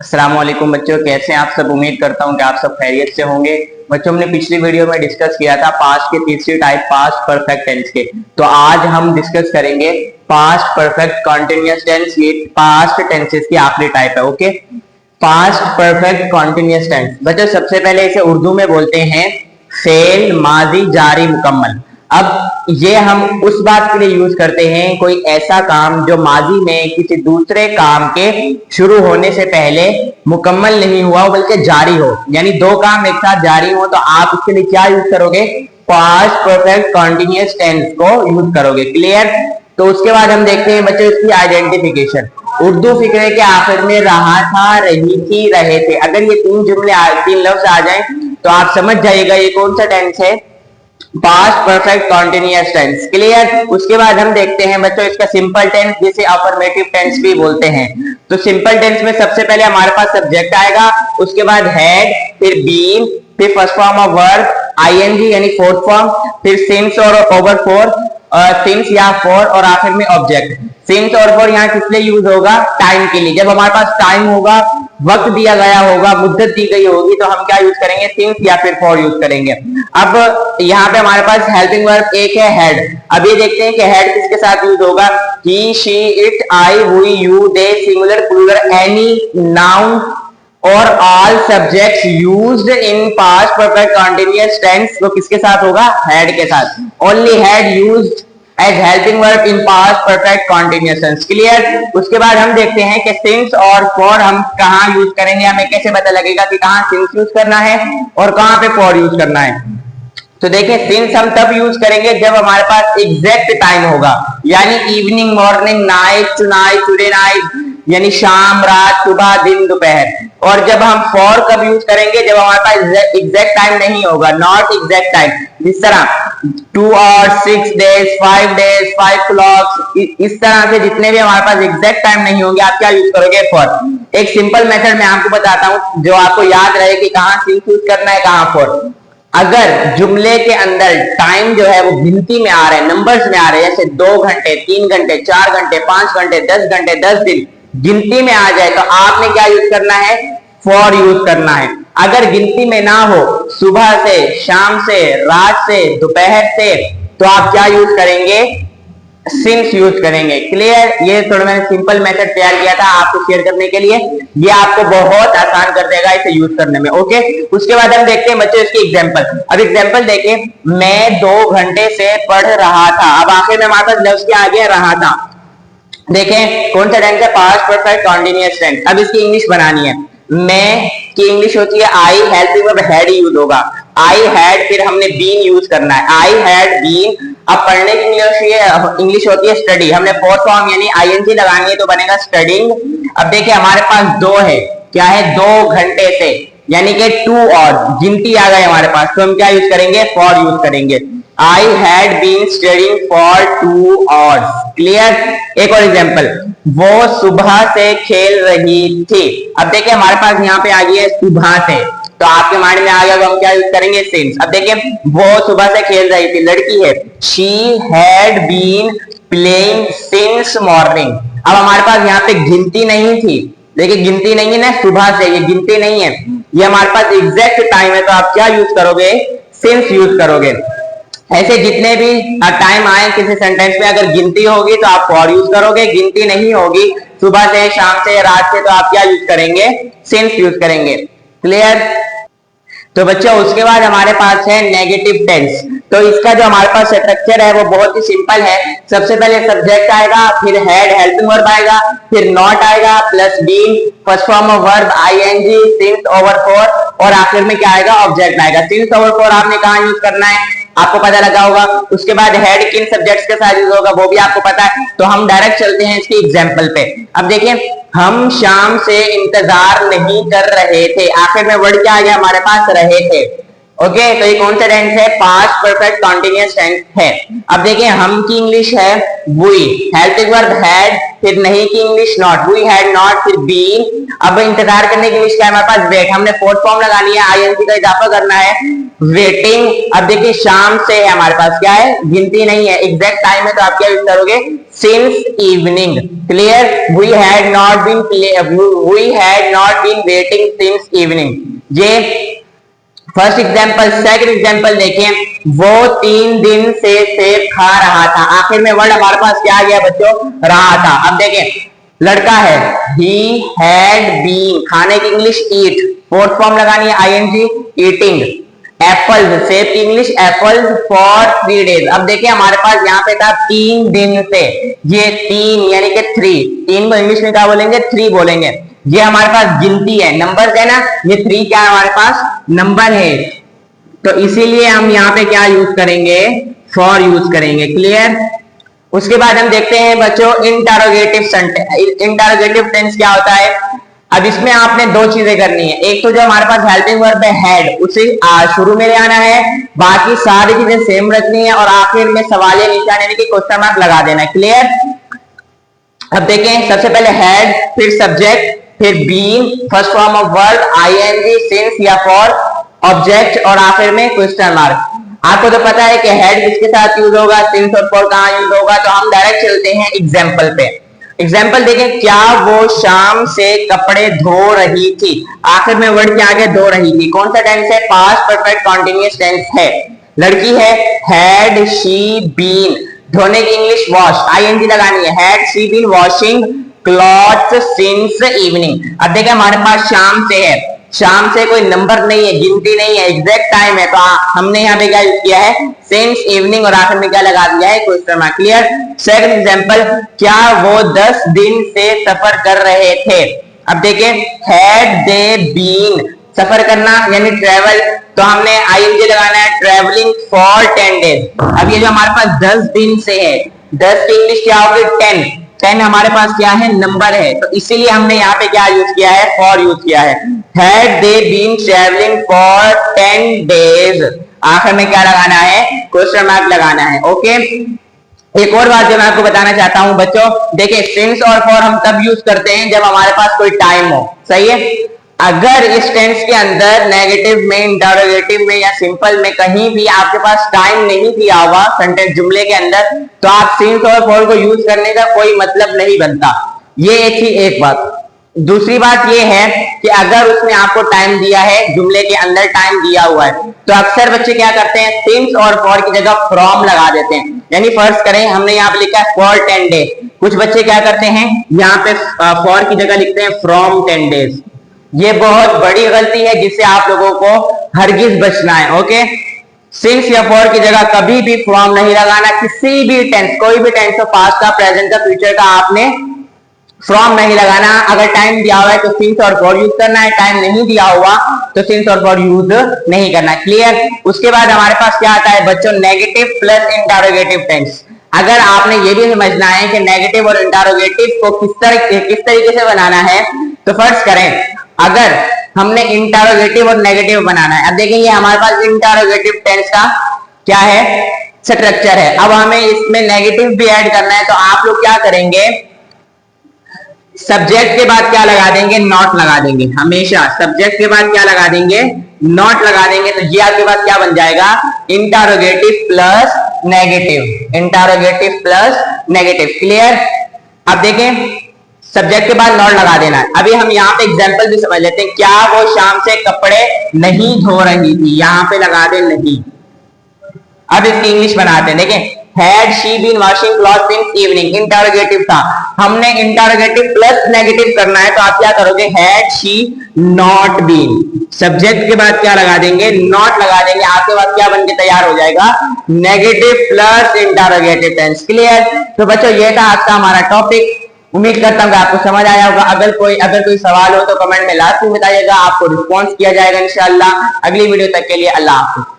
अस्सलाम वालेकुम बच्चों, कैसे हैं आप सब। उम्मीद करता हूं कि आप सब खैरियत से होंगे। बच्चों, हमने पिछली वीडियो में डिस्कस किया था पास्ट के तीसरी टाइप पास्ट परफेक्ट टेंस के। तो आज हम डिस्कस करेंगे पास्ट परफेक्ट कॉन्टिन्यूअस टेंस। ये पास्ट टेंसेस की आखिरी टाइप है। Okay, past perfect continuous tense. बच्चों, सबसे पहले इसे उर्दू में बोलते हैं फेल, माजी, जारी, मुकम्मल। अब ये हम उस बात के लिए यूज करते हैं, कोई ऐसा काम जो माजी में किसी दूसरे काम के शुरू होने से पहले मुकम्मल नहीं हुआ हो बल्कि जारी हो, यानी दो काम एक साथ जारी हो, तो आप इसके लिए क्या यूज करोगे? पास्ट परफेक्ट कॉन्टिन्यूअस टेंस को यूज करोगे। क्लियर? तो उसके बाद हम देखते हैं बच्चों इसकी आइडेंटिफिकेशन। उर्दू फिक्रे के आखिर में रहा था, रही थी, रहे थे, अगर ये तीन जुमले तीन लफ्ज आ जाए तो आप समझ जाइएगा ये कौन सा टेंस है, past perfect continuous tense. Clear? उसके बाद हम देखते हैं बच्चों इसका सिंपल टेंस, जिसे अफर्मेटिव टेंस भी बोलते हैं। तो सिंपल टेंस में सबसे पहले हमारे पास सब्जेक्ट आएगा, उसके बाद हैड, फिर बीन, फिर first form of verb ING यानी फोर्थ फॉर्म, फिर सिंस और ओवर फोर, सिंस या फॉर, और आखिर में ऑब्जेक्ट। सिंस और फॉर यहाँ किस लिए यूज होगा? टाइम के लिए। जब हमारे पास टाइम होगा, वक्त दिया गया होगा, मुद्दत दी गई होगी, तो हम क्या यूज करेंगे? सिंस या फिर फॉर यूज करेंगे। अब यहाँ पे हमारे पास हेल्पिंग वर्ब एक है हैड। अब ये देखते हैं कि हैड किसके साथ यूज होगा? He, she, it, I, we, you, they, singular, plural, any, noun और all subjects used in past perfect continuous tense, वो किसके साथ होगा? हैड के साथ। Only had used as helping verb in past perfect continuous tense. Clear? उसके बाद हम देखते हैं कि सिंस और फॉर हम कहां यूज करेंगे। हमें कैसे पता लगेगा कि कहां सिंस यूज करना है और कहां पे फॉर यूज करना है? तो देखिए, सिंस हम तब यूज करेंगे जब हमारे पास एग्जैक्ट टाइम होगा, यानी evening, morning, night, tonight, today night, यानी शाम, रात, सुबह, दिन, दोपहर। और जब हम फॉर कब यूज करेंगे? जब हमारे पास एग्जैक्ट टाइम नहीं होगा, नॉट एग्जैक्ट टाइम। जिस तरह 2 आवर्स, 6 डेज, 5 डेज, 5 क्लॉक्स, इस तरह से जितने भी हमारे पास एग्जैक्ट टाइम नहीं होंगे, आप क्या यूज करोगे? फॉर। एक सिंपल मेथड मैं आपको बताता हूं जो आपको याद रहे कि कहां सिंस यूज करना है, कहां फॉर। अगर जुमले के अंदर टाइम जो है वो गिनती में आ रहे हैं, नंबर्स में आ रहे हैं, जैसे 2 घंटे, 3 घंटे, 4 घंटे, 5 घंटे, 10 घंटे, 10 दिन गिनती में आ जाए, तो आपने क्या यूज करना है? फॉर यूज करना है। अगर गिनती में ना हो, सुबह से, शाम से, रात से, दोपहर से, तो आप क्या यूज करेंगे? सिंस यूज करेंगे। क्लियर? ये थोड़ा मैंने सिंपल मेथड तैयार किया था आपको शेयर करने के लिए, ये आपको बहुत आसान कर देगा इसे यूज करने में। ओके, उसके बाद हम देखते हैं बच्चों इसकी एग्जांपल। अब एग्जांपल देखें, मैं 2 घंटे से पढ़ रहा था। अब आखिर में हमारे पास लफ्ज क्या आ गया? रहा था। देखें कौन सा टेंस है? Past perfect continuous tense. अब इसकी इंग्लिश बनानी है। मैं की इंग्लिश होती है I, helping verb had use होगा। आई हैड, फिर हमने बीन यूज करना है। I had been. अब पढ़ने की इंग्लिश होती है स्टडी, हमने फोर्थ फॉर्म यानी आईएनजी लगानी है, तो बनेगा स्टडिंग। अब देखिए हमारे पास दो है, क्या है? 2 घंटे से, यानी कि 2 और गिनती आ गई हमारे पास, तो हम क्या यूज करेंगे? फॉर यूज करेंगे। I had been studying for 2 hours. Clear? एक और एग्जांपल, वो सुबह से खेल रही थी। अब देखिए हमारे पास यहाँ पे आ गई है सुबह से, तो आपके माइंड में आ गया हम क्या यूज करेंगे? सिंस। अब देखिए वो सुबह से खेल रही थी, लड़की है। She had been playing since morning. अब हमारे पास यहाँ पे गिनती नहीं थी, देखिए गिनती नहीं है ना, सुबह से, ये गिनती नहीं है, ये हमारे पास एग्जैक्ट टाइम है, तो आप क्या यूज करोगे? सिंस यूज करोगे। ऐसे जितने भी टाइम आए किसी सेंटेंस में, अगर गिनती होगी तो आप फॉर यूज करोगे, गिनती नहीं होगी, सुबह से, शाम से, रात से, तो आप क्या यूज करेंगे? सिंस यूज करेंगे। क्लियर? तो बच्चों उसके बाद हमारे पास है नेगेटिव टेंस। तो इसका जो हमारे पास स्ट्रक्चर है वो बहुत ही सिंपल है। सबसे पहले सब्जेक्ट आएगा, फिर हैड हेल्पिंग वर्ब आएगा, फिर नॉट आएगा, plus been, first form of verb ING, since over for, और आखिर में क्या आएगा? ऑब्जेक्ट आएगा। सिंस ओवर फॉर आपने कहां यूज करना है आपको पता लगा होगा। उसके बाद हेड किन सब्जेक्ट्स के साथ यूज होगा वो भी आपको पता है। तो हम डायरेक्ट चलते हैं इसके एग्जांपल पे। अब देखिए, हम शाम से इंतजार नहीं कर रहे थे, आखिर में वर्ड क्या आ गया हमारे पास? रहे थे। ओके, तो ये कौन सा टेंस है? पास्ट परफेक्ट कॉन्टिन्यूअस टेंस है। अब देखिए हम की इंग्लिश है वी, हेल्पिंग वर्ब हैड, फिर नहीं की English not, we had not, फिर बीन। अब इंतजार करने की इंग्लिश क्या है हमारे पास? वेट, हमने फोर्थ फॉर्म लगानी है, आईएनजी का इजाफा करना है, वेटिंग। अब देखिए शाम से है हमारे पास, क्या है? गिनती नहीं है, एग्जैक्ट टाइम है, तो आप क्या यूज करोगे? since evening. Clear? We had not been waiting since evening. ये फर्स्ट एग्जाम्पल। सेकंड एग्जाम्पल देखें, वो 3 दिन से सेब खा रहा था। आखिर में वर्ड हमारे पास क्या आ गया बच्चों? रहा था। अब देखें, लड़का है, he had been, खाने की इंग्लिश eat, फोर्थ फॉर्म लगानी है ing, eating। एप्पल्स, सेब की इंग्लिश एप्पल्स फॉर 3 days। अब देखिए हमारे पास यहाँ पे था 3 दिन से, ये 3 यानी कि 3 को इंग्लिश में क्या बोलेंगे? 3 बोलेंगे। ये हमारे पास गिनती है, नंबर है ना, ये 3 क्या है हमारे पास? नंबर है। तो इसीलिए हम यहाँ पे क्या यूज करेंगे? फॉर यूज करेंगे। क्लियर? उसके बाद हम देखते हैं बच्चों इंटरोगेटिव सेंटेंस। इंटरोगेटिव टेंस क्या होता है? अब इसमें आपने 2 चीजें करनी है। एक तो जो हमारे पास हेल्पिंग वर्ब है हैड, उसे शुरू में ले आना है, बाकी सारी चीजें सेम रखनी है और आखिर में सवालिया निशान यानी कि क्वेश्चन मार्क लगा देना है। क्लियर? अब देखें, सबसे पहले हैड, फिर सब्जेक्ट, फिर been, first form of verb, ING, since या फॉर, ऑब्जेक्ट और आखिर में क्वेश्चन मार्क। आपको तो पता है कि हेड किसके साथ यूज होगा, सिंस और फॉर कहां यूज होगा। तो हम डायरेक्ट चलते हैं एग्जाम्पल पे। एग्जाम्पल देखें, क्या वो शाम से कपड़े धो रही थी? आखिर में वर्ड के आगे धो रही थी, कौन सा टेंस है? पास्ट परफेक्ट कॉन्टिन्यूअस टेंस है। लड़की है, हैड शी बीन, धोने की इंग्लिश वॉश, आईएनजी लगानी है, had she been washing clothes since evening. अब देखिए हमारे पास शाम से है, शाम से कोई नंबर नहीं है, गिनती नहीं है, एग्जैक्ट टाइम है। तो हमने यहाँ पे क्या यूज किया है? सिंस इवनिंग और आखिर में क्या लगा दिया है? Question mark. Clear? Second example, क्या वो 10 दिन से सफर कर रहे थे? अब देखिए, हैड दे बीन, सफर करना यानी ट्रेवल, तो हमने आईएनजी लगाना है, ट्रेवलिंग फॉर 10 days। अब ये जो हमारे पास 10 दिन से है, 10 की इंग्लिश क्या होगी? 10 हमारे पास क्या है? नंबर है। तो इसीलिए हमने यहाँ पे क्या यूज किया है? फॉर यूज किया है। Had they been travelling for 10 days, आखिर में क्या लगाना है? क्वेश्चन मार्क लगाना है। ओके, एक और बात जो मैं आपको बताना चाहता हूं बच्चों, देखिए सिंस और फॉर हम तब यूज करते हैं जब हमारे पास कोई टाइम हो। सही है? अगर इस टेंस के अंदर नेगेटिव में, इंटरोगेटिव में या सिंपल में कहीं भी आपके पास टाइम नहीं दिया हुआ सेंटेंस जुमले के अंदर, तो आप सिंस और फॉर को यूज करने का कोई मतलब नहीं बनता। ये एक बात। दूसरी बात ये है कि अगर उसने आपको टाइम दिया है, जुमले के अंदर टाइम दिया हुआ है, तो अक्सर बच्चे क्या करते हैं? सिंस और फॉर की जगह फ्रॉम लगा देते हैं। यानी फर्ज करें हमने यहाँ पे लिखा है फॉर 10 days, कुछ बच्चे क्या करते हैं? यहाँ पे फॉर की जगह लिखते हैं फ्रॉम 10 days। ये बहुत बड़ी गलती है जिससे आप लोगों को हरगिज बचना है। ओके, सिंस या फॉर की जगह कभी भी फ्रॉम नहीं लगाना। किसी भी टेंस, कोई भी टेंस हो, पास्ट का, प्रेजेंट का, फ्यूचर का, आपने फ्रॉम नहीं लगाना। अगर टाइम दिया हुआ है तो सिंस और फॉर यूज करना है, टाइम नहीं दिया हुआ तो सिंस और फॉर यूज नहीं करना। क्लियर? उसके बाद हमारे पास क्या आता है बच्चों? Negative plus interrogative tense. अगर आपने ये भी समझना है कि नेगेटिव और इंटरोगेटिव को किस तरीके से बनाना है, तो फर्स्ट करें, अगर हमने इंटरोगेटिव और नेगेटिव बनाना है। अब देखेंगे हमारे पास इंटरोगेटिव टेंस का क्या है? स्ट्रक्चर है। अब हमें इसमें नेगेटिव भी ऐड करना है, तो आप लोग क्या करेंगे? सब्जेक्ट के बाद क्या लगा देंगे? नॉट लगा देंगे। हमेशा सब्जेक्ट के बाद क्या लगा देंगे? नॉट लगा देंगे। तो ये आपके पास क्या बन जाएगा? Interrogative plus negative, interrogative plus negative. Clear? अब देखें, सब्जेक्ट के बाद नॉट लगा देना है। अभी हम यहाँ पे एग्जाम्पल भी समझ लेते हैं। क्या वो शाम से कपड़े नहीं धो रही थी? यहाँ पे लगा दे नहीं। अब इसकी इंग्लिश बनाते हैं। देखें, had she been washing cloth since evening, interrogative था, हमने इंटरोगेटिव प्लस नेगेटिव करना है, तो आप क्या करोगे? Had she not been, subject के बाद क्या लगा देंगे? नॉट लगा देंगे। आपके पास क्या बनके तैयार हो जाएगा? Negative plus interrogative tense. Clear? तो बच्चों ये था आज का हमारा टॉपिक। उम्मीद करता हूँ कि आपको समझ आया होगा। अगर कोई सवाल हो तो कमेंट में लाजमी बताइएगा, आपको रिस्पॉन्स किया जाएगा इंशाल्लाह। अगली वीडियो तक के लिए अल्लाह हाफिज़।